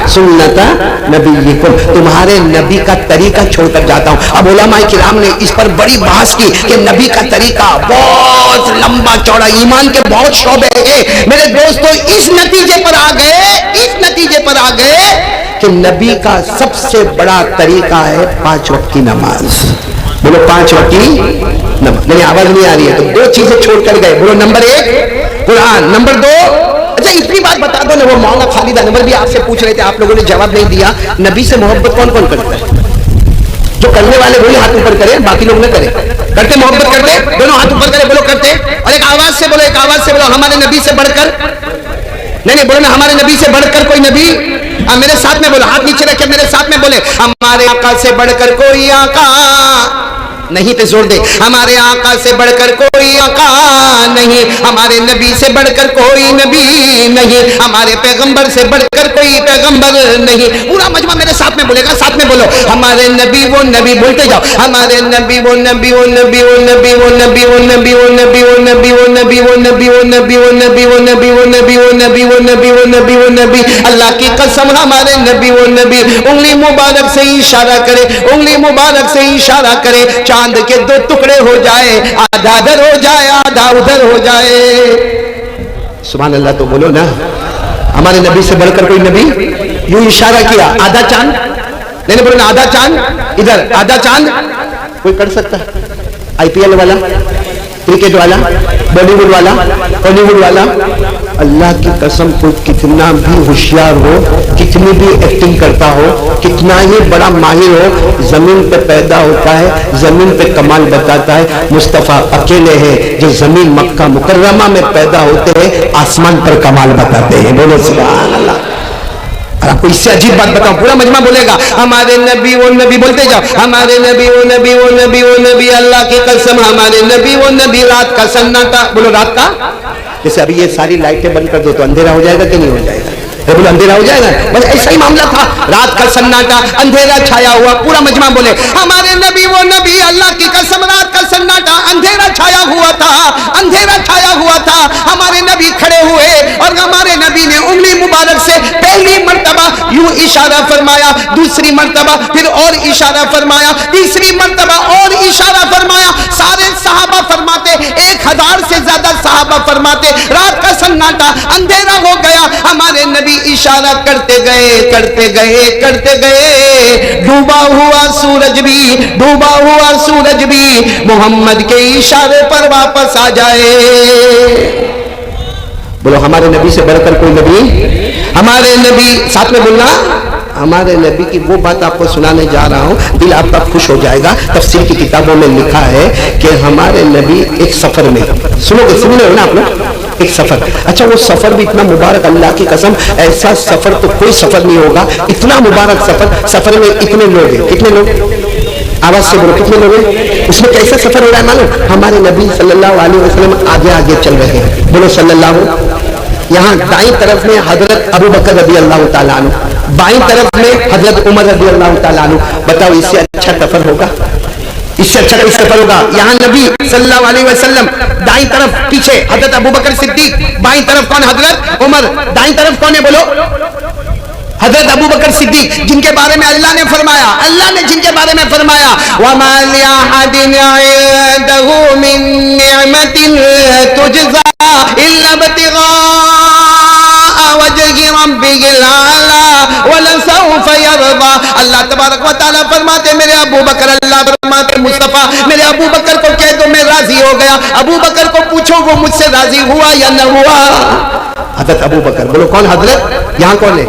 सुन्नता नबीयिकुम, तुम्हारे नबी का तरीका छोड़कर जाता हूं। अब उलमाए किराम ने इस पर बड़ी बहस की कि नबी का तरीका बहुत लंबा चौड़ा, ईमान के बहुत शोबे हैं। मेरे दोस्तों इस नतीजे पर आ गए कि नबी का सबसे बड़ा तरीका है 5 वक्त की नमाज। बोलो 5 वक्त की नमाज। मेरी आवाज नहीं आ रही है तो 2 चीजें छोड़कर गए। बोलो नंबर 1 कुरान, नंबर 2, अच्छा इतनी बात बता दो ना, वो मौलाना खालिद अनवर भी आपसे पूछ रहे थे, आप लोगों ने जवाब नहीं दिया। नबी से मोहब्बत कौन कौन करता है? जो करने वाले वही हाथ ऊपर करें, बाकी लोग न करें। करते मोहब्बत करते? दोनों हाथ ऊपर करें, बोलो करते। और एक आवाज से बोलो हमारे नबी से बढ़कर, नहीं बोलो ना, हमारे नबी से बढ़कर कोई नबी। मेरे साथ में बोलो, हाथ नीचे रखे मेरे साथ में बोले, हमारे आका से बढ़कर कोई आका नहीं पे जोर दे, हमारे आका से बढ़कर कोई आका नहीं, हमारे नबी से बढ़कर कोई नबी नहीं, हमारे पैगंबर से बढ़कर कोई पैगंबर नहीं। पूरा मजमा मेरे साथ में बोलेगा, साथ में बोलो, हमारे नबी वो नबी, बोलते जाओ, हमारे नबी वो नबी वो नबी वो नबी वो नबी वो नबी वो नबी वो नबी वो नबी वो नबी वो नबी वो नबी वो नबी वो नबी वो नबी वो नबी वो नबी वो नबी। अल्लाह की कसम हमारे नबी वो नबी। उंगली मुबारक से इशारा करे, उंगली मुबारक से इशारा करे, चांद के 2 टुकड़े हो जाए, आधा इधर हो जाए आधा उधर हो जाए। सुभान अल्लाह तो बोलो ना, हमारे नबी से बढ़कर कोई नबी। यूं इशारा किया, आधा चांद, नहीं बोलो ना, आधा चांद इधर, आधा चांद कोई कर सकता है? IPL वाला, क्रिकेट वाला, बॉलीवुड वाला, हॉलीवुड वाला। अल्लाह की कसम, कोई कितना भी होशियार हो, कितनी भी एक्टिंग करता हो, कितना ही बड़ा माहिर हो, जमीन पे पैदा होता है, जमीन पे कमाल बताता है। मुस्तफा अकेले हैं जो जमीन मक्का मुकर्रमा में पैदा होते हैं, आसमान पर कमाल बताते हैं। बोलो सुभान अल्लाह। आपको इससे अजीब बात बताऊं, पूरा मजमा बोलेगा, हमारे नबी वो नबी, बोलते जाओ, हमारे नबी वो नबी वो नबी वो नबी। अल्लाह की कसम हमारे नबी वो नबी। रात का सन्नाटा, बोलो रात का, जैसे अभी ये सारी लाइटें बंद कर दो तो अंधेरा हो जाएगा कि नहीं हो जाएगा? बोलो अंधेरा हो जाएगा। बस ऐसा ही मामला था, रात का सन्नाटा, अंधेरा छाया हुआ। पूरा मजमा बोले, हमारे नबी वो नबी। अल्लाह की कसम रात का सन्नाटा, अंधेरा छाया हुआ था, अंधेरा छाया हुआ था। हमारे नबी खड़े हुए और हमारे नबी ने उंगली मुबारक से पहली मर्तबा यूं इशारा फरमाया, दूसरी मर्तबा फिर और इशारा फरमाया, तीसरी मर्तबा और इशारा फरमाया। सारे सहाबा फरमाते, 1000 से ज्यादा सहाबा फरमाते, रात का सन्नाटा, अंधेरा हो गया। हमारे नबी इशारा करते गए करते गए करते गए, डूबा हुआ सूरज भी, डूबा हुआ सूरज भी मोहम्मद के इशारे पर वापस आ जाए। बोलो हमारे नबी से बढ़कर कोई नबी। हमारे नबी, साथ में बोलना, हमारे नबी की वो बात आपको सुनाने जा रहा हूं, दिल आपका खुश हो जाएगा। तफसीर की किताबों में लिखा है कि हमारे नबी एक सफर में, सुनोगे, सुन रहे हो ना आप लोग, एक सफर। अच्छा वो सफर भी इतना मुबारक, अल्लाह की कसम ऐसा सफर तो कोई सफर नहीं होगा, इतना मुबारक सफर। सफर में इतने लोग हैं, कितने लोग, आवाज से बोलो कितने लोग हैं? उसमें कैसा सफर हो रहा है मालूम? हमारे नबी सल्लल्लाहु अलैहि वसल्लम आगे आगे चल रहे हैं। बोलो सल्लल्लाहु। यहाँ दाईं तरफ में हजरत अबू बकर रज़ी अल्लाह ताला अन्हु, बाईं तरफ में हजरत उमर रज़ी अल्लाह ताला अन्हु। बताओ इससे अच्छा सफर होगा? इससे अच्छा कोई सफर होगा? यहाँ नबी सल्लल्लाहु अलैहि वसल्लम, दाईं तरफ पीछे हजरत अबू बकर सिद्दीक, बाईं तरफ कौन? हजरत उमर। दाईं तरफ कौन है? बोलो हजरत अबू बकर सिद्दीक, जिनके बारे में अल्लाह ने फरमाया, अल्लाह ने जिनके बारे में फरमाया, वमा लिअहदिन इंदहु मिन निअमतिन तुजज़ा इल्ला बितिगा वजहि रब्बिल आला वलसौफ यरदा। अल्लाह तबारक व तआला फरमाते, मेरे अबू बकर, अल्लाह फरमाते मुस्तफा मेरे अबू बकर को कह दो मैं राजी हो गया। अबू बकर को पूछो वो मुझसे राजी हुआ या न हुआ। हजरत अबू बकर, बोलो कौन हजरत? यहाँ कौन है?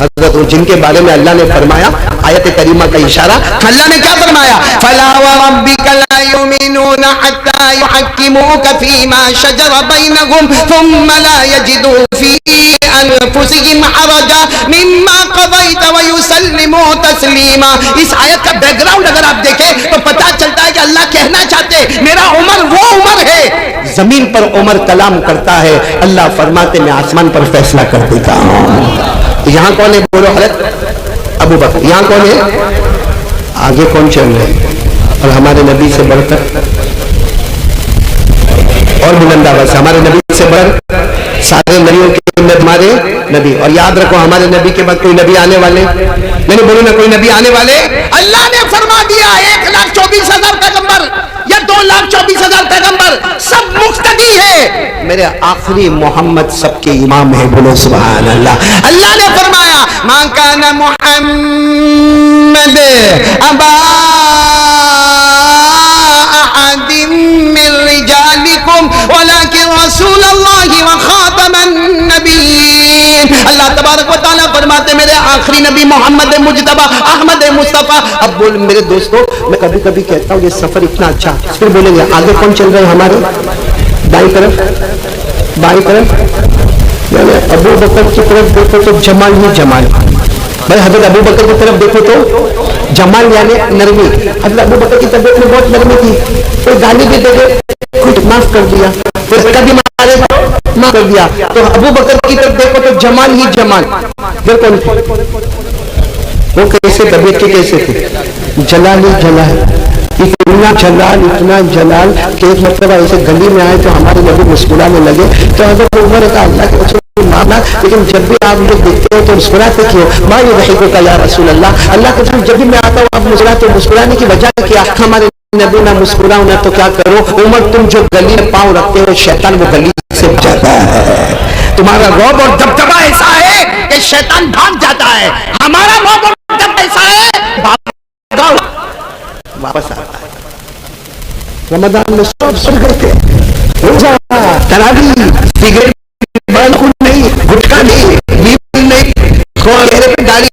हजरत जिनके बारे में अल्लाह ने फरमाया, आयत करीमा का इशारा, अल्लाह ने क्या फरमाया? फला व रब्बिका ला युमिनूना हत्ता युहक्किमूका फीमा शजरा बैनहुम थुम्मा ला यजिदू फी अनफुसिहिम हरजा मिम्मा क़ज़ैत व युसल्लिमू तस्लीमा। इस आयत का बैकग्राउंड अगर आप देखें तो पता चलता है कि अल्लाह कहना चाहते मेरा उमर वो उमर है, जमीन पर उमर कलाम करता है, अल्लाह फरमाते मैं आसमान पर फैसला कर देता हूँ। यहाँ कौन है? बोलो हजरत अबू बकर। यहाँ कौन है? आगे कौन चल रहे हैं? और हमारे नबी से बढ़कर और बुलंद आवाज, हमारे नबी से बढ़ सारे नबियों के हमारे नबी। और याद रखो हमारे नबी के बाद कोई नबी आने वाले, मैंने बोलू ना कोई नबी आने वाले। अल्लाह ने फरमा दिया 1,24,000 पैगंबर या 2,24,000 पैगंबर सब मुक्तदी है, मेरे आखिरी मोहम्मद सबके इमाम है। बोलो सुभान अल्लाह। अल्लाह ने फरमाया मा काना मुहम्मद अबा अहदिम मिन रिजालिकुम वलाकिन रसूलुल्लाहि व खातमन नबिय्यीन। अल्लाह तबारक व तआला फरमाते मेरे आखिरी नबी मोहम्मद मुज्तबा अहमद मुस्तफा। अब बोल मेरे दोस्तों, मैं कभी कभी कहता हूँ ये सफर इतना अच्छा, फिर बोलेंगे आगे कौन चल रहे हैं हमारे दाई तरफ बाई तरफ, अबू बकर की तरफ देखो तो जमाल ही जमाल। भाई हजरत अबू बकर की तरफ देखो तो जमाल यानी नरमी। हजरत अबू बकर की तबीयत में बहुत नरमी थी, कोई गाली भी दे दे कुछ माफ कर दिया, फिर कभी मारे माफ कर दिया। तो अबू बकर की तरफ देखो तो जमाल ही जमाल। फिर कौन थे वो, कैसे तबीयत के कैसे थे? जलाल ही जलाल, इतना जलाल कि एक मतलब ऐसे गली में आए तो हमारे नबी मुस्कुराने लगे। तो हजरत उमर का अल्लाह के रसूल मामला, लेकिन जब भी आप लोग देखते हो तो मुस्कुराते क्यों? माँ ये रही का या रसूल अल्लाह, अल्लाह के रसूल जब भी मैं आता हूँ आप मुस्कुराते हो, मुस्कुराने की वजह क्या? हमारे नबी ना मुस्कुराओ ना तो क्या करो? उमर तुम जो गली में पाँव रखते हो शैतान वो गली से जाता है। तुम्हारा रौब और दबदबा ऐसा है कि शैतान भाग जाता है, हमारा रौब और दबदबा ऐसा है वापस आता है। रमजान में सब सुन गए थे, रोजा तरावी सिगरेट नहीं, गुटखा नहीं, बीड़ी नहीं, गाड़ी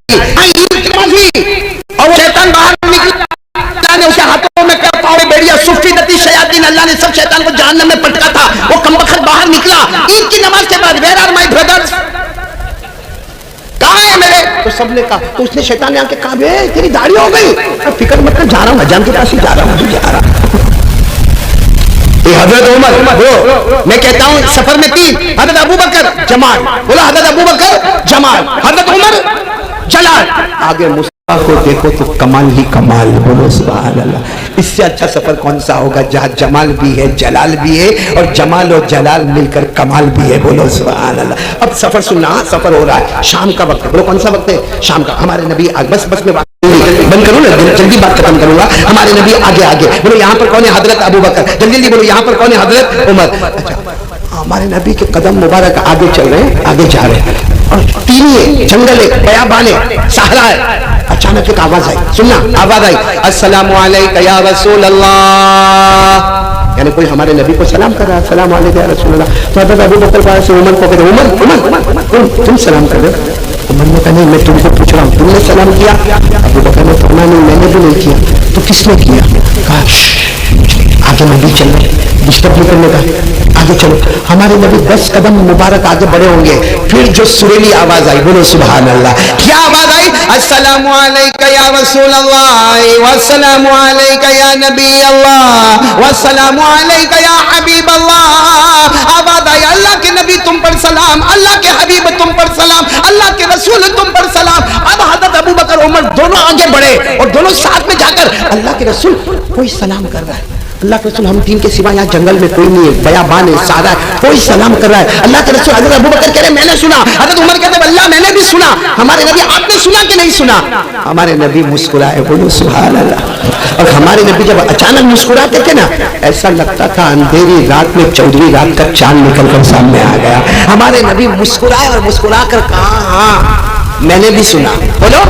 और शैतान बाहर निकला, उसके हाथों में क्या पावे बेड़िया सुफी नती शयातीन, अल्लाह ने सब शैतान को जहन्नम में पटका था। वो कमबख्त बाहर निकला ईद की नमाज के बाद, वेयर आर माय ब्रदर्स, कहां है मेरे? तो सबने कहा, तो उसने शैतान ने आके कहा तेरी दाढ़ी हो गई, फिक्र मत कर, जा रहा हूं अजान के पास ही जा रहा हूं। हजरत उमर, मैं कहता हूं सफर में 3, हजरत अबू बकर जमाल, बोला हजरत अबू बकर जमाल, हजरत उमर जलाल। आगे मुस्तफा को देखो तो कमाल ही कमाल। बोलो सुभान अल्लाह। इससे अच्छा सफर कौन सा होगा जहां जमाल भी है जलाल भी है और जमाल और जलाल मिलकर कमाल भी है। बोलो सुभान अल्लाह। अब सफर सुनना, सफर हो रहा है, शाम का वक्त है। बोलो कौन सा वक्त है? शाम का। हमारे नबी बस में बंद करो ना, जल्दी बात खत्म करूंगा। हमारे नबी आगे आगे बोलो, यहाँ पर कौन है? हजरत अबू बकर। जल्दी बोलो, यहाँ पर कौन है? हजरत उमर। अच्छा, हमारे नबी के कदम मुबारक आगे चल रहे हैं, आगे जा रहे हैं, और तीनी जंगल है, बयाबान है, सहरा है। अचानक एक आवाज आई, सुनना आवाज आई, अस्सलामु अलैका या रसूल अल्लाह, यानी कोई हमारे नबी को सलाम कर रहा है, अस्सलामु अलैका या रसूल अल्लाह। तो हजरत अबू बकर पास से उमर को कहते, उमर तुम सलाम कर रहे हो? उमर ने कहा नहीं, मैं तुमसे पूछ रहा हूँ, तुमने सलाम किया? अबू बकर ने फरमाया नहीं, मैंने भी नहीं किया। तो किसने किया? कहा आगे नबी चल रहे, डिस्टर्ब नहीं करने का, आगे चलो। हमारे नबी 10 कदम मुबारक आगे बढ़े होंगे, फिर जो सुरीली आवाज आई, बोलो सुभान अल्लाह। क्या आवाज आई? अस्सलामु अलैका या रसूल अल्लाह वस्सलामु अलैका या नबी अल्लाह वस्सलामु अलैका या हबीब अल्लाह। आवाज आई, अल्लाह के नबी तुम पर सलाम, अल्लाह के हबीब तुम पर सलाम, अल्लाह के रसूल तुम पर सलाम। अब हजरत अबू बकर उमर दोनों आगे बढ़े और दोनों साथ में जाकर, अल्लाह के रसूल कोई सलाम कर रहा है, अल्लाह के रसूल हम 3 के सिवा यहाँ जंगल में कोई नहीं है, बयाबान है, सारा है, कोई सलाम कर रहा है। अल्लाह के रसूल, हजरत अबू बकर कह रहे मैंने सुना, हजरत उमर कहते अल्लाह मैंने भी सुना। हमारे नबी आपने सुना कि नहीं सुना? हमारे नबी मुस्कुराए, बोलो सुभान अल्लाह। और हमारे नबी जब अचानक मुस्कुराते थे ना, ऐसा लगता था अंधेरी रात में 14वीं रात का चांद निकल कर सामने आ गया। हमारे नबी मुस्कुराए और मुस्कुरा कर कहा मैंने भी सुना। बोलो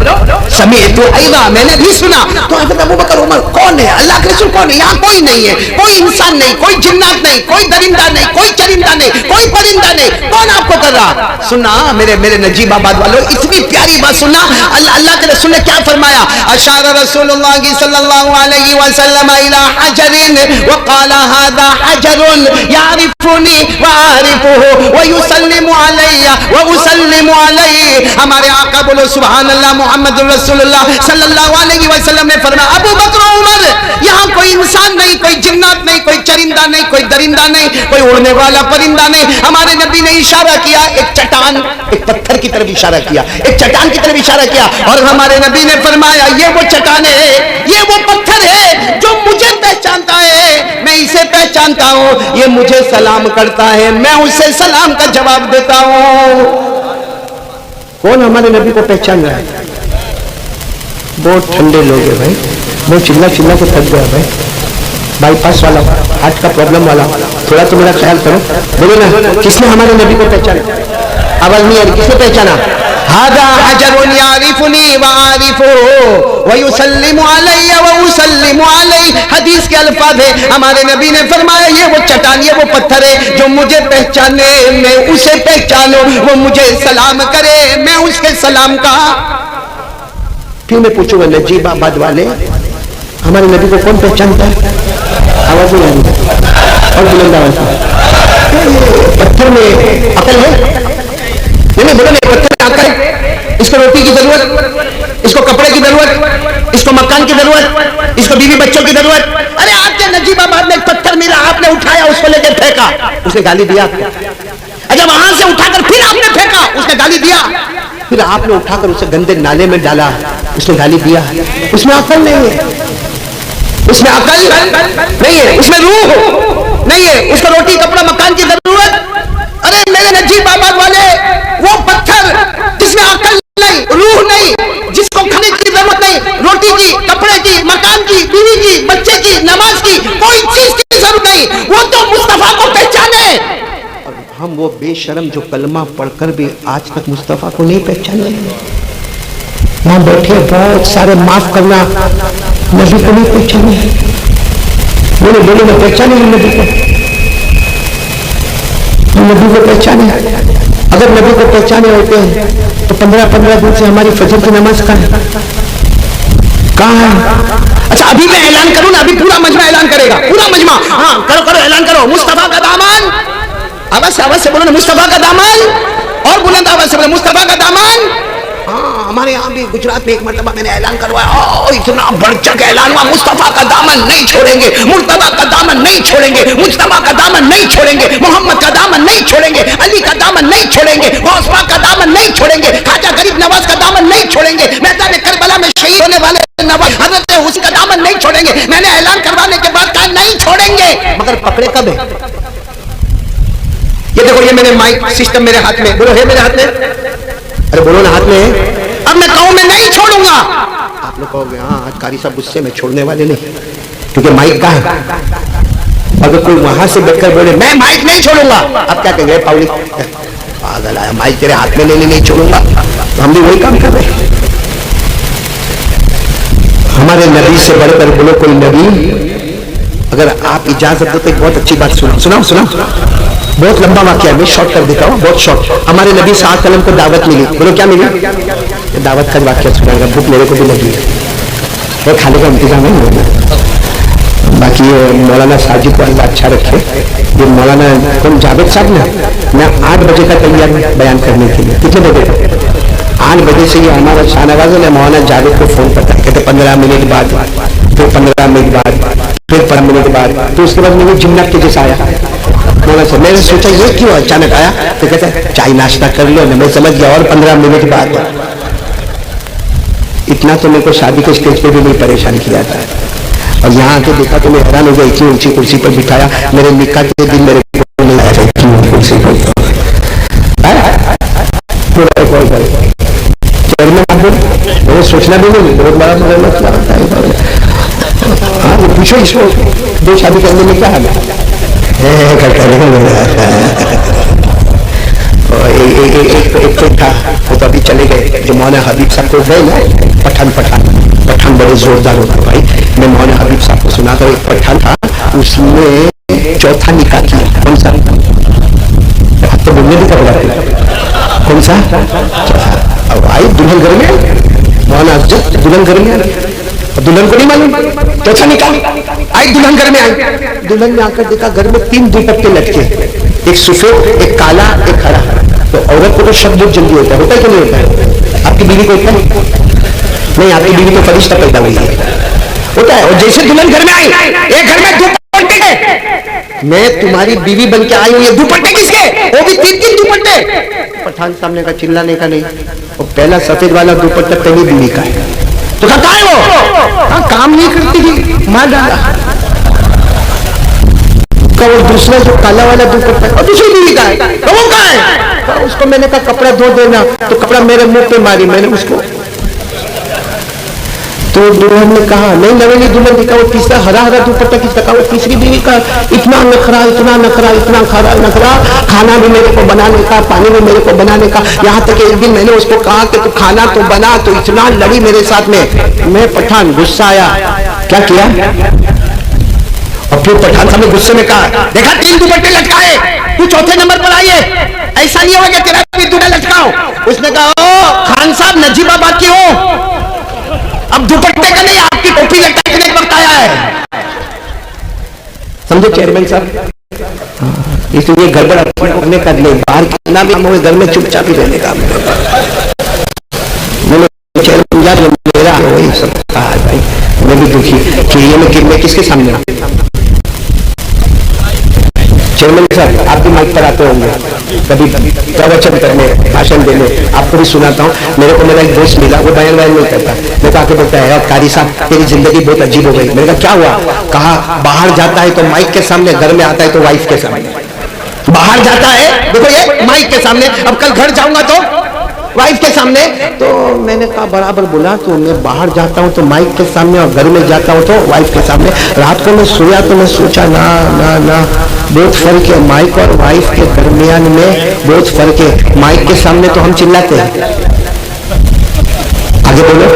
समी तो आईगा, मैंने भी सुना। तो हजरत अबू बकर उमर कौन है? अल्लाह के रसूल कौन है? यहाँ कोई नहीं है, कोई इंसान नहीं, कोई जिन्नात नहीं, कोई दरिंदा नहीं, कोई चरिंदा नहीं, कोई परिंदा नहीं, कौन आपको कर रहा? सुना मेरे नजीबाबाद वालों, इतनी प्यारी बात सुनना। अल्लाह के रसूल ने क्या फरमाया? अशारा रसूलुल्लाह सल्लल्लाहु अलैहि वसल्लम इला हजरिन व क़ाला हादा हजरुन यारिफुनी व आरिफुहु व युसल्लिमु अलैया व उसल्लिमु अलैहि। हमारे आका बोलो सुभान अल्लाह मोहम्मद रसूलुल्लाह सल्लल्लाहु अलैहि वसल्लम ने फरमाया, अबू बकर उमर, यहाँ कोई इंसान नहीं, कोई जिन्नात नहीं, कोई चरिंदा नहीं, कोई दरिंदा नहीं, कोई उड़ने वाला परिंदा नहीं। हमारे नबी ने इशारा किया, एक चट्टान, एक पत्थर की तरफ इशारा किया, एक चट्टान की तरफ इशारा किया, और हमारे नबी ने फरमाया ये वो चट्टान है, ये वो पत्थर है जो मुझे पहचानता है, मैं इसे पहचानता हूँ, ये मुझे सलाम करता है, मैं उसे सलाम का जवाब देता हूँ। कौन हमारे नबी को पहचान रहा है? बहुत ठंडे लोग हैं भाई, बहुत चिल्ला चिल्ला के थक गया भाई। बाईपास वाला, हार्ट का प्रॉब्लम वाला, थोड़ा तो मेरा ख्याल करो। बोलो ना, किसने हमारे नबी को पहचाना? आवाज नहीं आ रही, किसने पहचाना? हादा हजरुन यारिफुनी व आरिफुहु व युसल्लिमु अलैहि व उसल्लिमु अलैहि। हदीस के अल्फाज है, हमारे नबी ने फरमाया ये वो चट्टान, ये वो पत्थर है जो मुझे पहचाने, मैं उसे पहचानूं, वो मुझे सलाम करे, मैं उसके सलाम का। फिर मैं पूछूंगा, नजीबाबाद वाले हमारे नबी को कौन पहचानता है? आवाज नहीं आ रही और बुलंद आवाज में। पत्थर में अकल है? नहीं बोलो नहीं, पत्थर में अकल है। इसको रोटी की जरूरत, इसको कपड़े की जरूरत, इसको मकान की जरूरत, इसको बीवी बच्चों की जरूरत। अरे आपके नजीबाबाद में एक पत्थर मिला, आपने उठाया, उसको लेकर फेंका, उसने गाली दिया। अच्छा, वहां से उठाकर फिर आपने फेंका, उसने गाली दिया। फिर आपने उठाकर उसे गंदे नाले में डाला, उसने गाली दिया। उसमें अकल नहीं है, उसमें अकल नहीं है, उसमें रूह नहीं है, उसको रोटी कपड़ा मकान की जरूरत। अरे मेरे नजीबाबाद वाले, वो पत्थर जिसमें अकल नहीं, रूह नहीं, जिसको खाने की जरूरत नहीं, रोटी की, कपड़े की, मकान की, बीवी की, बच्चे की, नमाज की, कोई चीज की जरूरत नहीं, वो तो मुस्तफा को पहचाने। हम वो बेशरम जो कलमा पढ़कर भी आज तक मुस्तफा को नहीं पहचाने। वहां बैठे बहुत सारे, माफ करना, नबी को नहीं पहचाने। बोले बोले मैं पहचाने नबी को, नबी को पहचाने। अगर नबी को पहचाने होते हैं तो 15-15 दिन से हमारी फजर की नमाज कहाँ है? अच्छा, अभी मैं ऐलान करूं ना, अभी पूरा मजमा ऐलान करेगा, पूरा मजमा। हाँ करो करो, ऐलान करो, मुस्तफा का दामन। आवाज से बोलो ना, मुस्तफा का दामन, और बुलंद आवाज से बोलो, मुस्तफा का दामन। हाँ, हमारे यहाँ भी गुजरात में एक मरतबा मैंने ऐलान करवाया, इतना बढ़-चढ़ ऐलान हुआ, मुस्तफा का दामन नहीं छोड़ेंगे, मुर्तबा का दामन नहीं छोड़ेंगे, मुज्तबा का दामन नहीं छोड़ेंगे, मोहम्मद का दामन नहीं छोड़ेंगे, अली का दामन नहीं छोड़ेंगे, गौसपा का दामन नहीं छोड़ेंगे, खाजा गरीब नवाज का दामन नहीं छोड़ेंगे, मैदान करबला में शहीद होने वाले नवाज हजरत हुसैन का दामन नहीं छोड़ेंगे। मैंने ऐलान करवाने के बाद कहा नहीं छोड़ेंगे, मगर पकड़े कब है? ये देखो, ये मेरे माइक सिस्टम मेरे हाथ में, बोलो है मेरे हाथ में? अरे बोलो ना, हाथ में है। अब मैं कहूं मैं नहीं छोड़ूंगा, आप लोग कहोगे हाँ आज कारी साहब गुस्से में, छोड़ने वाले नहीं, क्योंकि माइक का है। अगर कोई वहां से बैठकर बोले मैं माइक नहीं छोड़ूंगा, आप क्या कहेंगे? पावली पागल आया, माइक तेरे हाथ में नहीं छोड़ूंगा। तो हम भी वही काम कर रहे हैं। हमारे नबी से बढ़कर बोलो कोई नबी। अगर आप इजाजत दो तो एक बहुत अच्छी बात सुनाओ। बहुत लंबा वाक्य है, मैं शॉर्ट कर देता हूँ, बहुत शॉर्ट। हमारे नबी सल्लल्लाहु अलैहि वसल्लम को दावत मिली, बोलो क्या मिली? दावत का वाक्य सुनाएगा, भूख मेरे को भी लगी है, खाने का इंतजाम है। बाकी मौलाना साजिद को अल्लाह अच्छा रखे। ये मौलाना कौन, जावेद साहब ना, मैं 8 बजे का तैयार बयान करने के लिए। कितने बजे? 8 बजे से ये हमारा शाहनवाज ने मौलाना जावेद को फोन करता है, कहते 15 मिनट बाद, फिर 15 मिनट बाद, फिर 15 मिनट बाद। तो उसके बाद मुझे जिन्नत के जैसा आया मौलाना से। मैंने सोचा ये क्यों अचानक आया, तो कहता है चाय नाश्ता कर लो ना। मैं समझ गया और 15 मिनट बाद। इतना तो मेरे को शादी के स्टेज पे भी नहीं परेशान किया था, और यहाँ आके देखा तो मैं हैरान हो गया, इतनी ऊंची कुर्सी पर बिठाया। मेरे निकाह के दिन मेरे को नहीं आया था इतनी ऊंची कुर्सी पर। मैंने सोचना भी नहीं, बहुत बड़ा मसला होता है। हाँ वो पूछो इसको, दो शादी करने में क्या हाल है? एक तो था, वो तो अभी चले गए, जो मौलाना हबीब साहब को गए ना, पठान बड़े जोरदार होता भाई। मैं मौलाना हबीब साहब को सुना था, एक पठान था, उसने चौथा निकाह किया। कौन सा? अब तो बोलने भी कब जाते, कौन सा? अब आई दुल्हन घर में, मौलाना दुल्हन घर में, दुल्हन को नहीं मालूम, चौथा निकाह। आई दुल्हन घर में, आई दुल्हन में आकर देखा घर में 3 दुपट्टे लटके, एक सफेद, एक काला, एक हरा। तो औरत को तो शक बहुत जल्दी होता है कि नहीं होता है? आपकी बीवी को इतना नहीं, आपकी बीवी तो फरिश्ता पैदा हुई है, होता है। और जैसे दुल्हन घर में आई, एक घर में दुपट्टे, मैं तुम्हारी बीवी बन के आई हूँ, ये दुपट्टे किसके? वो भी 3 दुपट्टे। पठान सामने का चिल्लाने का नहीं, वो पहला सफेद वाला दुपट्टा पहली बीवी का है। तो कहा है वो काम नहीं करती थी, मार डाला। का वो दूसरा जो काला वाला दुपट्टा और दूसरी बीवी का है, तो वो कहाँ है? तो उसको मैंने कहा कपड़ा धो देना, तो कपड़ा मेरे मुंह पे मारी मैंने उसको। तो दुल्हन ने कहा नहीं, नवेली दुल्हन दिखा वो तीसरा हरा हरा दुपट्टा किसका कहा? वो तीसरी बीवी का। इतना नखरा, इतना नखरा, इतना खरा नखरा, खाना भी मेरे को बनाने का, पानी भी मेरे को बनाने का। यहाँ तक एक दिन मैंने उसको कहा कि तू खाना तो बना, तो इतना लड़ी मेरे साथ में। मैं पठान गुस्सा आया, क्या किया? और फिर पठान साहब ने गुस्से में कहा देखा 3 दुपट्टे लटकाए, तू चौथे नंबर पर आई है, ऐसा नहीं होगा तेरा भी दुपट्टा लटकाओ। उसने कहा ओ खान साहब नजीबाबाद की हो, अब दुपट्टे का नहीं आपकी टोपी लटकाने के वक्त आया है। समझे चेयरमैन साहब? इसलिए गड़बड़ करने का नहीं, बाहर कितना भी हम घर में चुपचाप ही रहने का। चेयरमैन जो मेरा वही सब कहा भाई, मैं भी दुखी कि ये मैं किसके सामने। चेयरमैन साहब आप भी माइक पर आते होंगे कभी प्रवचन करने, भाषण देने, आपको भी सुनाता हूँ। मेरे को मेरा एक दोस्त मिला, वो बयान नहीं करता, मेरे को आके बोलता है कारी साहब तेरी जिंदगी बहुत अजीब हो गई। मैंने कहा क्या हुआ? कहा बाहर जाता है तो माइक के सामने, घर में आता है तो वाइफ के सामने। बाहर जाता है देखो ये माइक के सामने, अब कल घर जाऊंगा तो वाइफ के सामने। तो मैंने कहा बराबर बोला, तो मैं बाहर जाता हूँ तो माइक के सामने और घर में जाता हूँ तो वाइफ के सामने। रात को मैं सोया तो मैं सोचा ना ना ना बहुत फर्क है, माइक और वाइफ के दरमियान में बहुत फर्क है। माइक के सामने तो हम चिल्लाते हैं, आगे बोलो।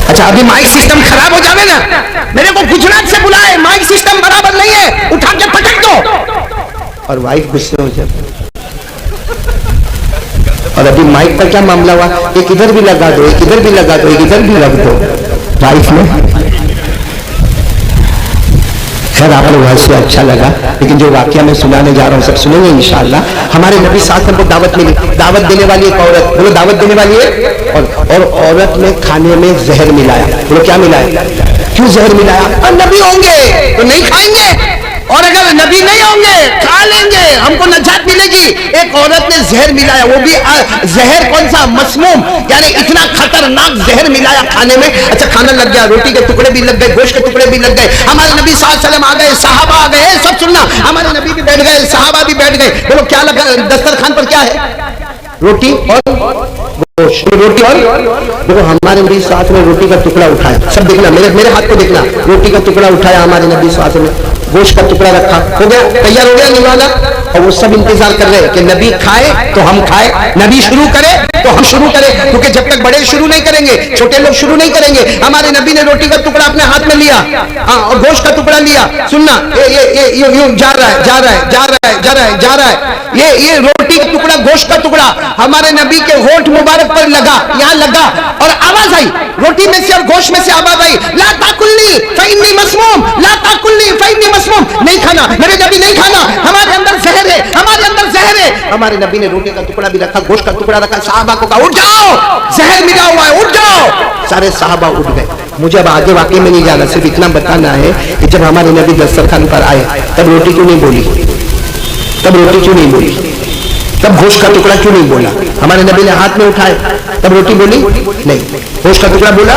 अच्छा अभी माइक सिस्टम खराब हो जावे ना, मेरे को गुजरात से बुलाए, माइक सिस्टम बराबर नहीं है, उठा के पटक दो। और वाइफ गुस्से हो जाती। और अभी माइक पर क्या मामला हुआ, एक इधर भी लगा दो, एक इधर भी लगा दो, एक इधर भी लग दो वाइफ में। खैर आप लोग से अच्छा लगा, लेकिन जो वाकया मैं सुनाने जा रहा हूँ सब सुनेंगे इंशाअल्लाह। हमारे नबी साथ हमको दावत मिली, दावत देने वाली एक औरत, बोलो दावत देने वाली है, और औरत ने खाने में जहर मिलाया। बोलो क्या मिलाया? क्यों जहर मिलाया? और नबी होंगे तो नहीं खाएंगे, और अगर नबी नहीं होंगे खा लेंगे, हमको नजात मिलेगी। एक औरत ने जहर मिलाया, वो भी जहर कौन सा? मसमूम, यानी इतना खतरनाक जहर मिलाया खाने में। अच्छा खाना लग गया, रोटी के टुकड़े भी लग गए, गोश्त के टुकड़े भी लग गए। हमारे नबी सल्लल्लाहु अलैहि वसल्लम आ गए, सहाबा आ गए, सब सुनना, हमारे नबी भी बैठ गए, सहाबा भी बैठ गए। बोलो क्या लगा दस्तरखान पर? क्या है? रोटी और गोश्त, रोटी और देखो हमारे नबी साथ में रोटी का टुकड़ा उठाया, सब देखना, मेरे हाथ को देखना, रोटी का टुकड़ा उठाया हमारे नबी साथ में, गोश्त का टुकड़ा रखा, हो गया, तैयार हो गया निवाला। और वो सब इंतजार कर रहे हैं कि नबी खाए तो हम खाए, नबी शुरू करे तो हम शुरू करें, क्योंकि जब तक बड़े शुरू नहीं करेंगे छोटे लोग शुरू नहीं करेंगे। हमारे नबी ने रोटी का टुकड़ा अपने हाथ में लिया, हाँ, और गोश्त का टुकड़ा लिया। सुनना, ये जा रहा है, जा रहा है, जा रहा है, जा रहा है, जा रहा है, ये रोटी का टुकड़ा, गोश्त का टुकड़ा हमारे नबी के होठ मुबारक पर लगा, यहाँ लगा, और आवाज आई रोटी में से और गोश्त में से आवाज आई, ला ताकुल्नी फइन्नी मसमूम, ला ताकुल्नी फइन्नी मसमूम, नहीं खाना मेरे नबी, नहीं खाना, हमारे अंदर जहर है, हमारे अंदर जहर है। हमारे नबी ने रोटी का टुकड़ा भी रखा, गोश्त का टुकड़ा रखा, साहबा को कहा उठ जाओ, जहर मिला हुआ है, उठ जाओ। सारे साहबा उठ गए। मुझे अब आगे वाकई में नहीं जाना, सिर्फ इतना बताना है कि जब हमारे नबी दस्तरखान पर आए तब रोटी क्यों नहीं बोली, तब रोटी क्यों नहीं बोली, तब गोश्त का टुकड़ा क्यों नहीं बोला? हमारे नबी ने हाथ में उठाए तब रोटी बोली नहीं, गोश्त का टुकड़ा बोला,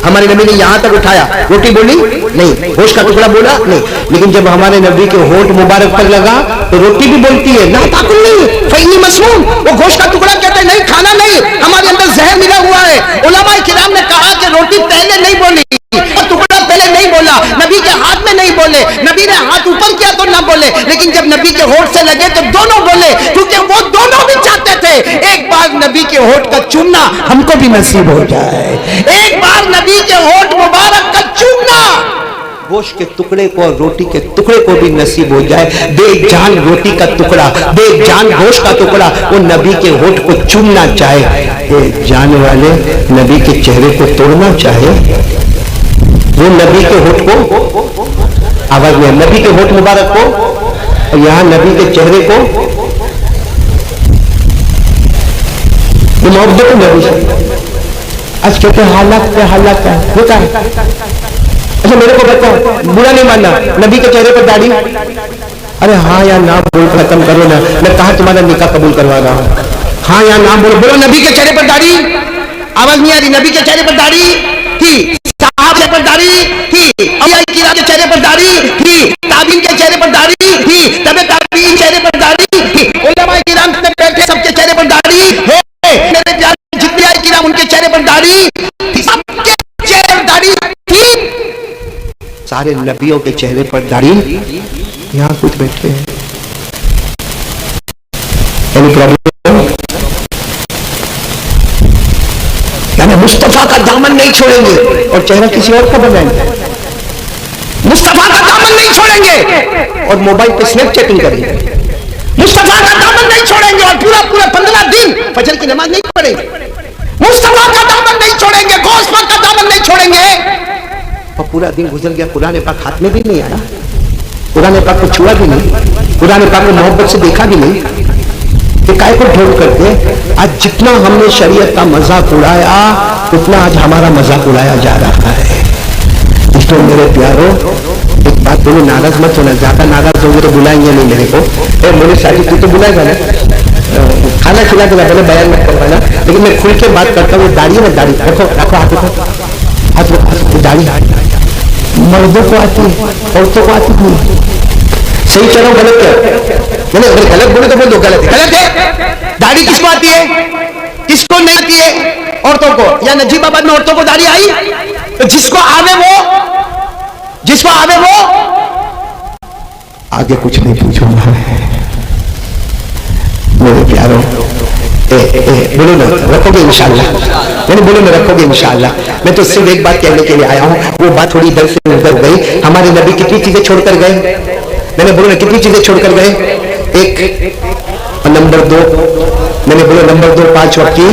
हमारे नबी ने यहां तक उठाया, रोटी बोली नहीं, गोश्त का टुकड़ा बोला नहीं। लेकिन जब हमारे नबी के होठ मुबारक पर लगा तो रोटी भी बोलती है, ना ताकुल नहीं फइन्नी मसमूम, वो गोश्त का टुकड़ा कहते हैं नहीं खाना नहीं, हमारे अंदर जहर मिला हुआ है। उलमा किराम ने कहा कि रोटी पहले नहीं बोली, टुकड़ा पहले नहीं बोला, नबी के हाथ में नहीं बोले, नबी ने हाथ ऊपर किया तो ना बोले, लेकिन जब नबी के होठ से लगे तो दोनों बोले, क्योंकि वो दोनों भी चाहते थे एक बार नबी के होठ का चूमना हमको भी नसीब हो जाए, एक बार नबी के होठ मुबारक का चूमना गोश्त के टुकड़े को और रोटी के टुकड़े को भी नसीब हो जाए। बेजान रोटी का टुकड़ा, बेजान गोश्त का टुकड़ा वो नबी के होठ को चूमना चाहे, जान वाले नबी के चेहरे को तोड़ना चाहे, वो नबी के होठ को, आवाज में, नबी के होठ मुबारक को और यहां नबी के चेहरे को, मोहब्बत को नबी से। आज कहते हालात क्या, हालात क्या होता है। अच्छा मेरे को बताओ, बुरा नहीं मानना, नबी के चेहरे पर दाढ़ी, अरे हाँ या ना बोल खत्म करो ना, मैं कहा तुम्हारा निकाह कबूल करवा रहा हूं, हाँ या ना बोलो, बोलो नबी के चेहरे पर दाढ़ी, आवाज नहीं आ रही, नबी के चेहरे पर दाढ़ी थी, साहब पर दाढ़ी थी, के चेहरे पर दाढ़ी थी, ताबीन के सारे नबियों के चेहरे पर दाढ़ी, यहाँ कुछ बैठे हैं। Any problem? यानी मुस्तफा का दामन नहीं छोड़ेंगे और चेहरा किसी और का बनाएंगे। मुस्तफा का दामन नहीं छोड़ेंगे और मोबाइल पे स्नैप चैटिंग करेंगे। मुस्तफा का दामन नहीं छोड़ेंगे और पूरा पूरा 15 दिन फजर की नमाज नहीं पढ़ेंगे। मुस्तफा का दामन नहीं छोड़ेंगे, गौस पाक का दामन नहीं छोड़ेंगे। और पूरा दिन गुजर गया, कुरान पाक हाथ में भी नहीं आया, कुरान पाक को छुआ भी नहीं, कुरान पाक को मोहब्बत से देखा भी नहीं। तो काय को ढोल करके आज जितना हमने शरीयत का मजाक उड़ाया उतना आज हमारा मजाक उड़ाया जा रहा है। इसलिए मेरे प्यारो एक बात बोलो, नाराज मत होना, ज्यादा नाराज होंगे तो बुलाएंगे नहीं मेरे को। बोले शादी तू तो बुलाएगा ना, खाना खिला के बोले बयान मत करवाना, लेकिन मैं खुल के बात करता हूँ। दाढ़ी में दाढ़ी रखो, रखो हाथ रखो, हाथ दाढ़ी मर्दों को आती है, औरतों को आती नहीं। सही चलो गलत क्या? मैंने अगर गलत बोले तो बोल दो गलत है, गलत है। दाढ़ी किसको आती है, किसको नहीं आती है? औरतों को। या नजीबाबाद में औरतों को दाढ़ी आई तो जिसको आवे वो आगे कुछ नहीं पूछूंगा मेरे प्यारों। बोलो ना रखोगे इंशाल्लाह, मैंने बोलो ना रखोगे इंशाल्लाह। मैं तो सिर्फ एक बात कहने के लिए आया हूं, वो बात थोड़ी इधर से उधर गई। हमारे नबी कितनी चीजें छोड़कर गए, मैंने बोलो ना कितनी चीजें छोड़कर गए। एक और नंबर 2, मैंने बोला नंबर 2 5 वक्त की,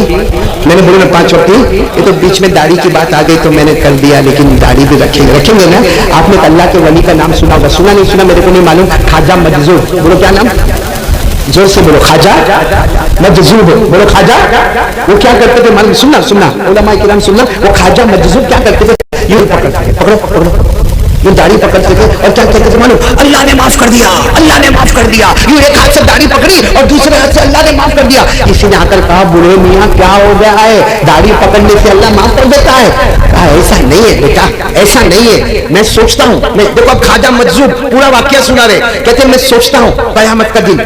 मैंने बोला ना 5 वक्त की। ये तो बीच में दाढ़ी की बात आ गई तो मैंने कर दिया, लेकिन दाढ़ी भी रखेंगे ना। आपने अल्लाह के वली का नाम सुना होगा, सुना नहीं सुना मेरे को नहीं मालूम। ख्वाजा मजज़ूब, बोलो क्या नाम, जोर से बोलो, ख्वाजा मजज़ूब, बोलो ख्वाजा। वो क्या करते थे मालूम, सुनना उलमा किराम सुनना, वो ख्वाजा मजज़ूब क्या करते थे, ये पकड़ो ये दाढ़ी पकड़ते थे और क्या कहते थे मालूम, अल्लाह ने माफ कर दिया, अल्लाह ने माफ कर दिया। ये एक हाथ से दाढ़ी पकड़ी और दूसरे हाथ से अल्लाह ने माफ कर दिया। किसी ने आकर कहा बूढ़े मियाँ क्या हो गया है, दाढ़ी पकड़ने से अल्लाह माफ कर देता है? कहा ऐसा नहीं है बेटा, ऐसा नहीं है। मैं सोचता हूँ, मैं देखो अब ख्वाजा मजज़ूब पूरा वाकया सुना रहे, कहते मैं सोचता हूँ कयामत का दिन,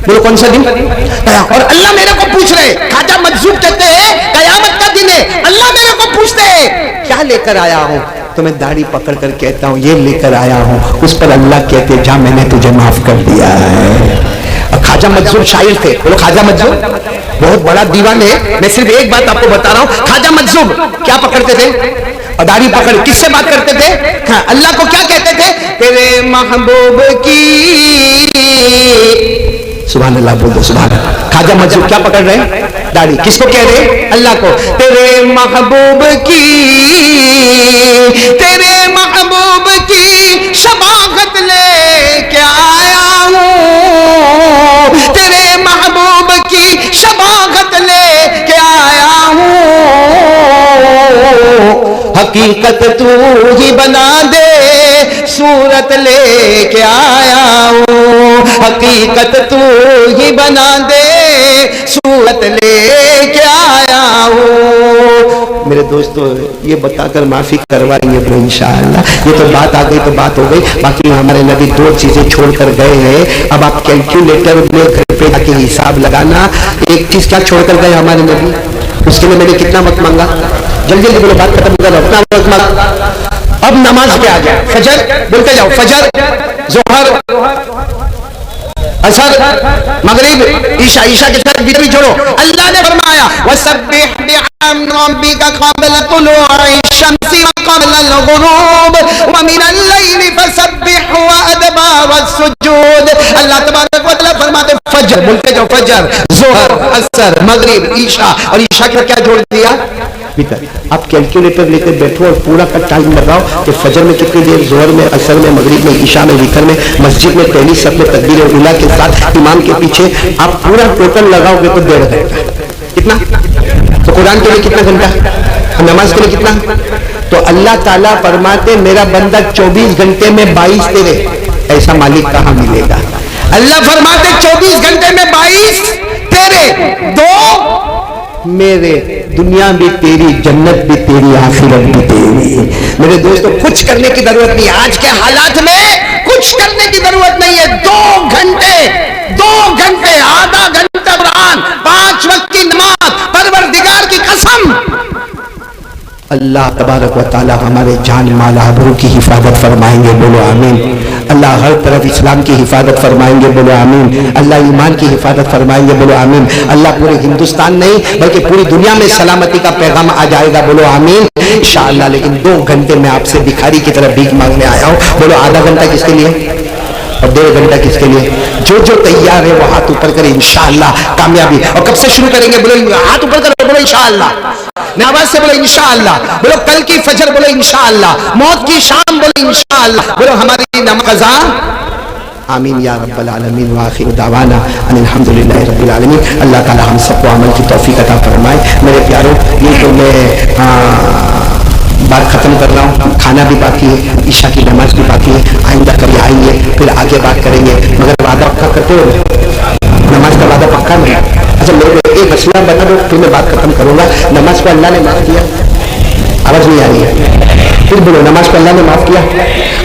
बोलो कौन सा दिन, और अल्लाह मेरे को पूछ रहे। ख्वाजा मजज़ूब कहते हैं कयामत का दिन है, अल्लाह मेरे को पूछते हैं क्या लेकर आया हूँ, तो मैं दाढ़ी पकड़ कर कहता हूँ ये लेकर आया हूँ। उस पर अल्लाह कहते जा मैंने तुझे माफ कर दिया है। ख्वाजा मजज़ूब शायर थे, बोलो ख्वाजा मजज़ूब बहुत बड़ा दीवान है। मैं सिर्फ एक बात आपको बता रहा हूँ, ख्वाजा मजज़ूब क्या पकड़ते थे और दाढ़ी पकड़ किससे बात करते थे? हाँ, अल्लाह को क्या कहते थे, तेरे महबूब की, सुभान अल्लाह बोल दो सुभान अल्लाह। ख्वाजा मजज़ूब क्या पकड़ रहे हैं, दाढ़ी। किसको कह रहे हैं, अल्लाह को। तेरे महबूब की, तेरे महबूब की शबागत लेके आया हूँ, तेरे महबूब की शबागत लेके आया हूँ। हकीकत तू ही बना दे, सूरत लेके आया हूँ। हकीकत तू ही बना दे, सूरत लेके आया हूँ। मेरे दोस्तों ये बताकर माफी करवाएंगे तो इंशाअल्लाह। ये तो बात आ गई तो बात हो गई। बाकी हमारे नबी 2 चीजें छोड़कर गए हैं। अब आप कैलकुलेटर में घर पे जाके हिसाब लगाना, एक चीज क्या छोड़कर गए हमारे नबी, उसके लिए मैंने कितना वक्त मांगा, जल्दी जल्दी बोलो, बात खत्म करो, अपना वक्त मांगा। अब नमाज पे आ जाए, फजर बोलते जाओ, फजर, जोहर, असर, मगरिब, ईशा। ईशा के साथ भी छोड़ो। अल्लाह ने फरमाया वसब्बिह बिहम्दि रब्बिका क़ब्ला तुलूइ शम्सी व क़ब्ला अल-ग़ुरूब व मिनल लैलि फसब्बिह व अदबार अस-सुजूद। अल्लाह तबारक व तआला फरमाते फजर, बोलते जाओ, फजर, जोहर, असर, मगरिब, ईशा। और ईशा का क्या जोड़ दिया, आप कैलकुलेटर लेकर बैठो और पूरा का टाइम लगाओ कि फजर में कितनी देर, जोहर में, असर में, मगरिब में, ईशा में, वितर में, मस्जिद में पहली सब में तकबीर उला के साथ इमाम के पीछे आप पूरा टोटल लगाओगे तो 1.5 घंटा। कितना? तो कुरान के लिए कितना घंटा, नमाज के लिए कितना? तो अल्लाह ताला फरमाते मेरा बंदा 24 घंटे में 22 तेरे, ऐसा मालिक कहाँ मिलेगा? अल्लाह फरमाते 24 घंटे में 22 तेरे, 2 मेरे। दुनिया भी तेरी, जन्नत भी तेरी, आखिरत भी तेरी। मेरे दोस्तों कुछ करने की जरूरत नहीं, आज के हालात में कुछ करने की जरूरत नहीं है। 2 घंटे, आधा घंटा कुरान, 5 वक्त की नमाज, परवरदिगार की कसम अल्लाह तबारक व ताला हमारे जान माल आबरू की हिफाजत फरमाएंगे, बोलो आमीन। अल्लाह हर तरफ इस्लाम की हिफाजत फरमाएंगे, बोलो आमीन। अल्लाह ईमान की हिफाजत फरमाएंगे, बोलो आमीन। अल्लाह पूरे हिंदुस्तान नहीं बल्कि पूरी दुनिया में सलामती का पैगाम आ जाएगा, बोलो आमीन इंशाअल्लाह। लेकिन 2 घंटे में आपसे भिखारी की तरह भीख मांगने आया हूँ, बोलो आधा घंटा किसके लिए और 1.5 घंटा किसके लिए? जो जो तैयार है वो हाथ ऊपर करे, इंशाअल्लाह कामयाबी। और कब से शुरू करेंगे? बोलो हाथ ऊपर करो, बोलो इंशाअल्लाह। आवाज से बोलो इंशाअल्लाह। बोलो कल की फजर, बोलो इंशाअल्लाह। मौत की शाम, बोलो इंशाअल्लाह। बोलो हमारी नमाज आमीन या रब्बल आलमीन। व आखिर दावाना अनिल हम्दुलिल्लाहि रब्बिल आलमीन। अल्लाह ताला हम सबको अमल की तौफीक अता फरमाए। मेरे प्यारों, ये तो मैं बात खत्म कर रहा हूँ, खाना भी बाकी है, ईशा की नमाज भी बाकी है। आइंदा कभी आएंगे फिर आगे बात करेंगे, मगर वादा पक्का करते हो? नमाज का वादा पक्का नहीं? अच्छा मेरे को एक मसला बता दो, फिर मैं बात खत्म करूंगा। नमाज को अल्लाह ने माफ किया? आवाज नहीं आ रही है, फिर बोलो नमाज को अल्लाह ने माफ किया?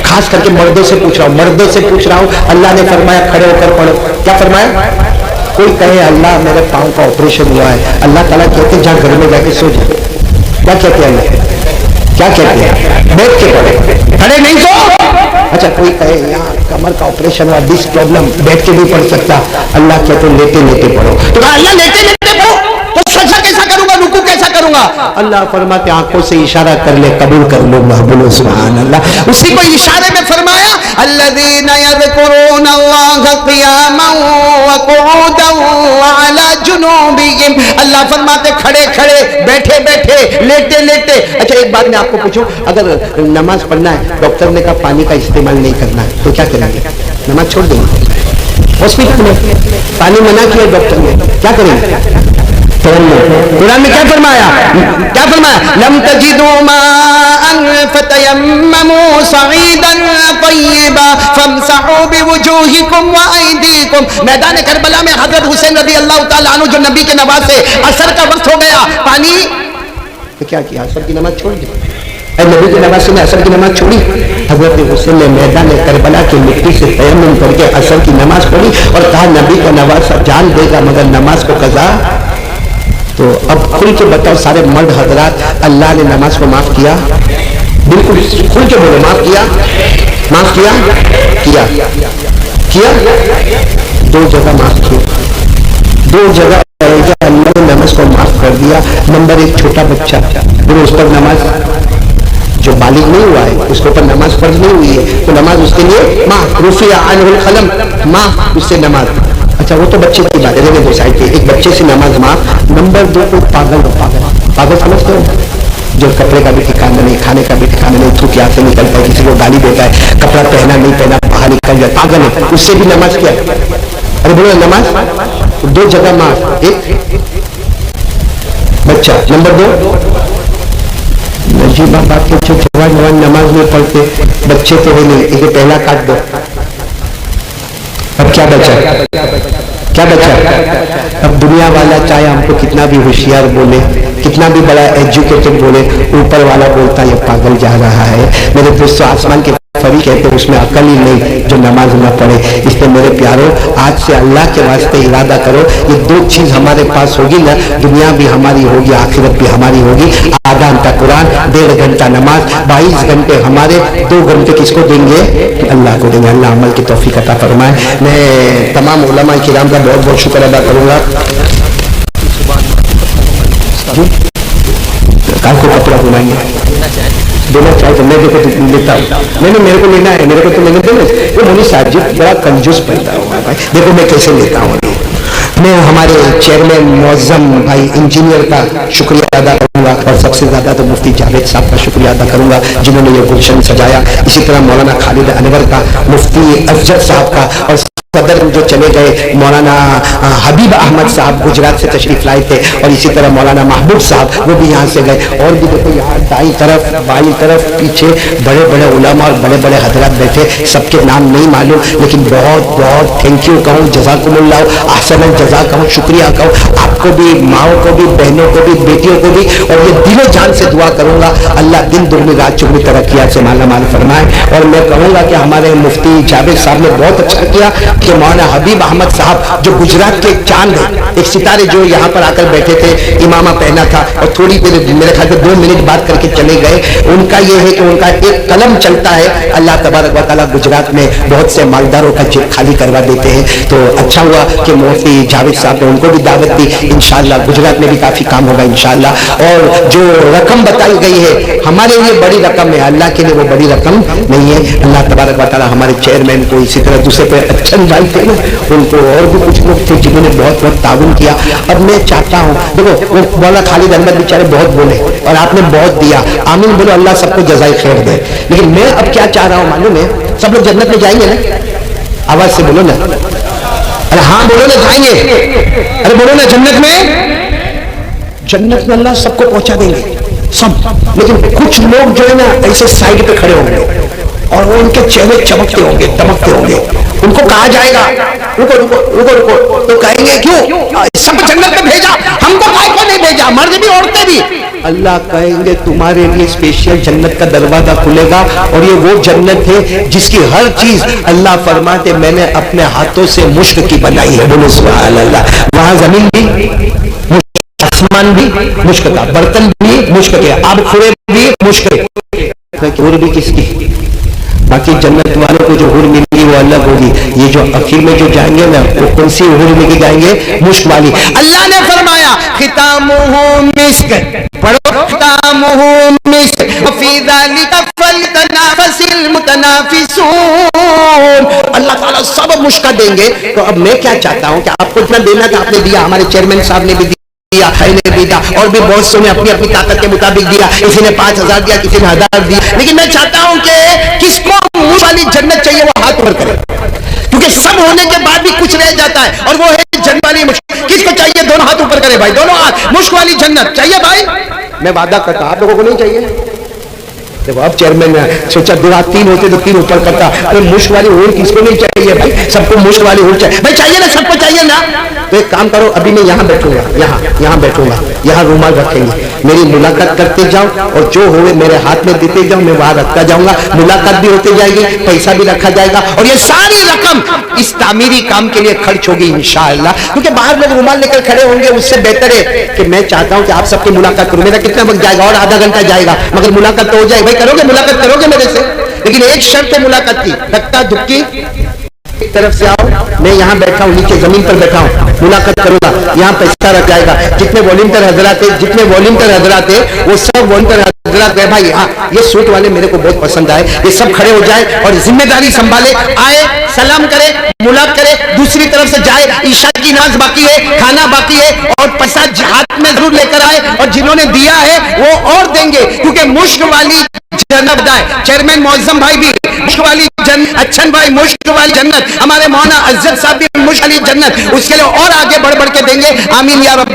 खास करके मर्दों से पूछ रहा हूँ, मर्दों से पूछ रहा हूँ। अल्लाह ने फरमाया खड़े होकर पढ़ो, क्या फरमाया? कोई कहे अल्लाह मेरे पाँव का ऑपरेशन हुआ है, अल्लाह ताला कहते जहाँ घर में जाके सो जाए। क्या कहते हैं? क्या कहते हैं? बैठ के पढ़े, खड़े नहीं सो। अच्छा कोई कहे यहाँ कमर का ऑपरेशन हुआ, डिस्क प्रॉब्लम, बैठ के नहीं पढ़ सकता, अल्लाह कहते लेटे लेटे पढ़ो। तो अल्लाह लेटे लेटे पढ़ो तो सजदा कैसा करूंगा, रुकू कैसा करूंगा? अल्लाह फरमाते आंखों से इशारा कर ले, कबूल कर लूंगा, बोलो सुभान अल्लाह। उसी को इशारे में फरमाया अल्लज़ीना यज़कुरूनल्लाह क़ियामन व क़ुऊदन व अला जुनूबिहिम। अल्लाह फरमाते खड़े खड़े, बैठे बैठे, लेटे लेटे। अच्छा एक बात मैं आपको पूछूं, अगर नमाज पढ़ना है, डॉक्टर ने कहा पानी का इस्तेमाल नहीं करना है, तो क्या करेंगे? नमाज छोड़ देंगे? हॉस्पिटल में पानी मना किया डॉक्टर ने, क्या करेंगे? कुरान में क्या फरमाया? क्या फरमाया? लम तजिदू माअन फतयम्ममू सईदन तय्यबा फमसहू बिवुजूहिकुम व अयदीकुम। मैदान करबला में हजरत हुसैन रज़ी अल्लाह ताला अन्हु जो नबी के नवाज से असर का वक्त हो गया, पानी तो क्या किया? असर की नमाज छोड़ दी। नबी की नमाज से असर की नमाज छोड़ी। हजरत हुसैन ने मैदान करबला की मिट्टी से तयम्मुम करके असर की नमाज पढ़ी और कहा नबी का नवाज जान देगा मगर नमाज को कज़ा। तो अब खुल के बताओ सारे मर्द हजरात, अल्लाह ने नमाज को माफ किया? बिल्कुल खुल के बोलो, माफ किया? माफ किया? किया किया? 2 जगह माफ किया, 2 जगह अल्लाह ने नमाज को माफ कर दिया। नंबर 1 छोटा बच्चा, उस पर नमाज जो बालिग नहीं हुआ है उसके ऊपर नमाज फर्ज नहीं हुई है, तो नमाज उसके लिए माफ, रुफिया अन्हुल कलम, माफ उससे नमाज। अच्छा वो तो बच्चे की बात है, दो साइड पे एक बच्चे से नमाज माफ। नंबर 2 कोई पागल हो, पागल समझते हो? जो कपड़े का भी ठिकाना नहीं, खाने का भी ठिकाना नहीं, थूक यहाँ से निकलता है, किसी को गाली देता है, कपड़ा पहना नहीं पहना बाहर निकल जाए, पागल है, उससे भी नमाज किया? अरे बोलो नमाज 2 जगह माफ। एक बच्चा, नंबर 2 नजीबा बात के जो जवान नमाज नहीं पढ़ते, बच्चे तो है नहीं, इसे पहला काट दो। अब क्या बचा? क्या बचा? अब दुनिया वाला चाहे हमको कितना भी होशियार बोले, कितना भी बड़ा एजुकेटेड बोले, ऊपर वाला बोलता है ये पागल जा रहा है। मेरे दोस्तों आसमान के फरी कहते हैं उसमें अकल ही नहीं जो नमाज न पढ़े। इसलिए मेरे प्यारों आज से अल्लाह के वास्ते इरादा करो, ये 2 चीज हमारे पास होगी ना, दुनिया भी हमारी होगी, आखिरत भी हमारी होगी। आधा घंटा कुरान, 1.5 घंटा नमाज, 22 घंटे हमारे, 2 घंटे किसको देंगे? अल्लाह को देंगे। अल्लाह अमल की तौफीक अता फरमाए। मैं तमाम उलमा किराम का बहुत बहुत शुक्र अदा करूंगा। काल को कपड़ा बुलाएंगे, देना चाहिए तो मैं देखो तो लेता हूँ, नहीं मेरे को लेना है, मेरे को तो लेने देना। वो मोनी साहब जी बड़ा कंजूस पैदा हुआ भाई, देखो मैं कैसे लेता हूँ। मैं हमारे चेयरमैन मुअज्जम भाई इंजीनियर का शुक्रिया अदा करूंगा और सबसे ज्यादा तो मुफ्ती जावेद साहब का शुक्रिया अदा करूंगा जिन्होंने ये गुलशन सजाया। इसी तरह मौलाना खालिद अनवर का, मुफ्ती अफजल साहब का, और सदर जो चले गए मौलाना हबीब अहमद साहब गुजरात से तशरीफ लाए थे, और इसी तरह मौलाना महबूब साहब वो भी यहाँ से गए। और भी देखो यहाँ दाई तरफ बाई तरफ पीछे बड़े बड़े उलमा और बड़े बड़े हजरात बैठे, सबके नाम नहीं मालूम, लेकिन बहुत बहुत थैंक यू कहूँ, जज़ाकुमुल्लाह, अहसन जज़ा कहूँ, शुक्रिया कहूँ आपको भी, माओ को भी, बहनों को भी, बेटियों को भी। और ये दिलो जान से दुआ करूंगा अल्लाह दिन दुगनी रात चुगनी तरक्कियात से माला माल फरमाए। और मैं कहूँगा कि हमारे मुफ्ती जावेद साहब ने बहुत अच्छा किया कि मौलाना हबीब अहमद साहब जो गुजरात के एक चांद है, एक सितारे जो यहाँ पर आकर बैठे थे, इमामा पहना था और थोड़ी देर मेरे ख्याल से 2 मिनट बात करके चले गए। उनका ये है कि उनका एक कलम चलता है, अल्लाह तबारक व तआला गुजरात में बहुत से मालदारों का जेब खाली करवा देते हैं। तो अच्छा हुआ कि मुफ्ती जावेद साहब ने उनको भी दावत दी। इंशाअल्लाह गुजरात में भी काफी काम होगा इंशाअल्लाह। और जो रकम बताई गई है हमारे लिए बड़ी रकम है, अल्लाह के लिए वो बड़ी रकम नहीं है। अल्लाह तबारक व तआला हमारे चेयरमैन को, इसी तरह दूसरे पे अच्छन भाई थे ना, उनको और भी कुछ लोग थे जिन्होंने बहुत बहुत ताउन किया। अब मैं चाहता हूँ, देखो वो मौलाना खालिद अहमद बेचारे बहुत बोले और आपने बहुत दिया, आमीन बोलो, अल्लाह सबको जज़ाए खैर दे। लेकिन मैं अब क्या चाह रहा हूँ मालूम है, सब लोग जन्नत में जाएंगे ना? आवाज से बोलो ना, अरे हाँ बोलो ना, जाएंगे, अरे बोलो ना, जन्नत में अल्लाह सबको पहुंचा देंगे सब। लेकिन कुछ लोग जो है ना ऐसे साइड पे खड़े होंगे और वो उनके चेहरे चमकते होंगे, दमकते होंगे। उनको कहा जाएगा रुको रुको रुको रुको, तो कहेंगे क्यों सब जन्नत में भेजा, हमको काहे को नहीं भेजा, मर्द भी औरतें भी। अल्लाह कहेंगे तुम्हारे लिए स्पेशल जन्नत का दरवाजा खुलेगा और ये वो जन्नत है जिसकी हर चीज अल्लाह फरमाते मैंने अपने हाथों से मुश्क की बनाई है। बोलो सुभान अल्लाह। वहां जमीन भी, आसमान भी मुश्क का, बर्तन भी मुश्क के, आब खुरे भी मुश्क के, भी किसकी? बाकी जन्नत वालों को जो हुर मिलेगी वो अलग होगी। ये जो आखिर में जो जाएंगे ना वो कौन सी हुर मिल जाएंगे? मुश्क वाली। अल्लाह ने फरमाया खितामुहु मिस्क, पढ़ो खितामुहु मिस्क फी ज़ालिका फलतनाफसिल मुतनाफिसून। अल्लाह ताला सब मुश्क देंगे। तो अब मैं क्या चाहता हूं कि आपको इतना देना था, आपने दिया, हमारे चेयरमैन साहब ने भी दिया, ने भी दिया, और भी बहुत सौ ने अपनी अपनी ताकत के मुताबिक दिया। किसी ने 5000 दिया, किसी ने 1000 दिया। लेकिन मैं चाहता हूं कि किसको मुंह वाली जन्नत चाहिए वो हाथ ऊपर करे, क्योंकि सब होने के बाद भी कुछ रह जाता है और वो है जन्नत वाली मुश्क। किसको चाहिए? दोनों हाथ ऊपर करे भाई, दोनों हाथ। मुश्क वाली जन्नत चाहिए भाई? मैं वादा करता आप लोगों को नहीं चाहिए। देखो अब चेयरमैन ने सोचा 2 हाथ 3 होते तो 3 ऊपर करता। अरे मुश्क वाली हुर किसको नहीं चाहिए भाई? सबको मुश्क वाली हुर चाहिए भाई, चाहिए ना, सबको चाहिए ना। तो एक काम करो, अभी मैं यहाँ बैठूंगा, यहाँ बैठूंगा, यहाँ रुमाल रखेंगे, मेरी मुलाकात करते जाओ और जो होवे मेरे हाथ में देते जाओ, मैं वहां रखता जाऊंगा। मुलाकात भी होती जाएगी, पैसा भी रखा जाएगा और ये सारी रकम इस तामीरी काम के लिए खर्च होगी इंशाअल्लाह। क्योंकि बाहर लोग रुमाल लेकर खड़े होंगे, उससे बेहतर है कि मैं चाहता हूं कि आप सबकी मुलाकात करूं। मेरा कितना वक्त जाएगा? और आधा घंटा जाएगा, मगर मुलाकात तो हो जाए। भाई करोगे, मुलाकात करोगे मेरे से? लेकिन एक शर्त है मुलाकात की, धक्का धुक्की एक तरफ से आओ, मैं यहाँ बैठा हूँ, नीचे जमीन पर बैठा हूँ, मुलाकात करूंगा, यहाँ पैसा रख जाएगा। जितने वॉलंटियर हजरात है वो सब वॉलंटियर हजरात है भाई। हाँ, ये सूट वाले मेरे को बहुत पसंद आए, ये सब खड़े हो जाए और जिम्मेदारी संभाले, आए, सलाम करे, मुलाकात करे, दूसरी तरफ से जाए। ईशा की नमाज बाकी है, खाना बाकी है और पैसा हाथ में जरूर लेकर आए और जिन्होंने दिया है वो और देंगे, क्योंकि मुश्क वाली जन्नत है। चेयरमैन मौजम भाई भी मुश्क वाली जन्नत, अच्छन भाई मुश्क वाली जन्नत, हमारे मौलाना अज्जत साहब भी मुश्क वाली जन्नत, उसके लिए और आगे बढ़ बढ़ के देंगे। आमीन या रब।